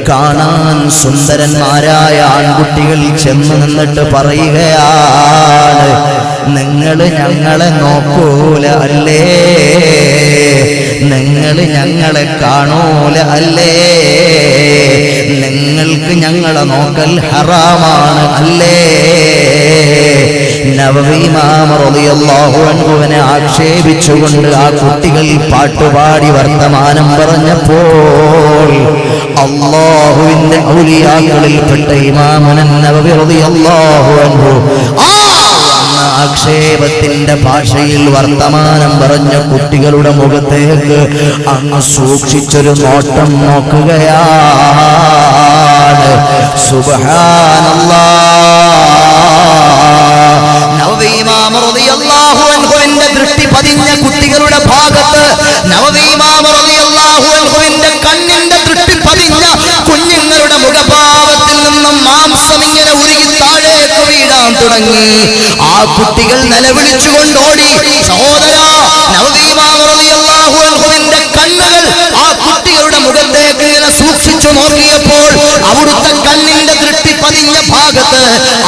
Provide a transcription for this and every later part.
കാണാൻ സുന്ദരന്മാരായ ആൺകുട്ടികൾ ചെന്നു നിന്നിട്ട് പറയുകയാണ്, നിങ്ങൾ ഞങ്ങളെ നോക്കൂല അല്ലേ, നിങ്ങൾ ഞങ്ങളെ കാണൂല അല്ലേ, നിങ്ങൾക്ക് ഞങ്ങളെ നോക്കൽ ഹറാമാണ് അല്ലേ. നവവി ഇമാം റളിയല്ലാഹു അൻഹുവിനെ ആക്ഷേപിച്ചുകൊണ്ട് ആ കുട്ടികൾ പാട്ടുപാടി വർത്തമാനം പറഞ്ഞപ്പോൾ അല്ലാഹുവിന്റെ ഔലിയാക്കളിൽപ്പെട്ട ഇമാമുൻ നവവി റളിയല്ലാഹു അൻഹു ആക്ഷേപത്തിന്റെ ഭാഷയിൽ വർത്തമാനം പറഞ്ഞ കുട്ടികളുടെ മുഖത്തേക്ക് അങ്ങ് സൂക്ഷിച്ചൊരു നോട്ടം നോക്കുകയാണ്. സുബ്ഹാനല്ലാഹ്. നവവി ഇമാം റളിയല്ലാഹു അൻഹുവിന്റെ ദൃഷ്ടി പതിഞ്ഞ കുട്ടികളുടെ ഭാഗത്ത്, നവവി ഇമാം റളിയല്ലാഹു അൻഹുവിന്റെ കണ്ണിന്റെ ദൃഷ്ടി പതിഞ്ഞ കുഞ്ഞുങ്ങളുടെ മുഖഭാവത്തിൽ നിന്നും മാംസം ഇങ്ങനെ ഉരുകി താഴേക്ക് വീഴാൻ തുടങ്ങി. ആ കുട്ടികൾ നിലവിളിച്ചുകൊണ്ടോടി. സഹോദരാ, നവവി ഇമാം റളിയല്ലാഹു അൻഹുവിന്റെ കണ്ണുകൾ ആ കുട്ടികളുടെ മുഖത്തേക്ക് ഇങ്ങനെ സൂക്ഷിച്ചു നോക്കിയപ്പോൾ അവിടുത്തെ കണ്ണിന്റെ ദൃഷ്ടി പതിഞ്ഞ ഭാഗത്ത്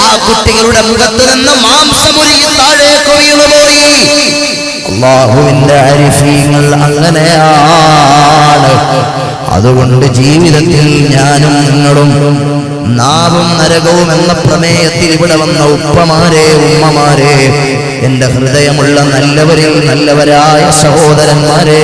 ആ കുട്ടികളുടെ മുഖത്ത് നിന്ന് മാംസമുരുകി താഴേക്ക് വീണുപോയി. അല്ലാഹുവിന്റെ ആരിഫീങ്ങൾ അങ്ങനെയാണ്. അതുകൊണ്ട് ജീവിതത്തിൽ ഞാനും നിങ്ങളും നാവും നരകവും എന്ന പ്രമേയത്തിൽ ഇവിടെ വന്ന ഉപ്പമാരെ, ഉമ്മമാരെ, എന്റെ ഹൃദയമുള്ള നല്ലവരിൽ നല്ലവരായ സഹോദരന്മാരെ,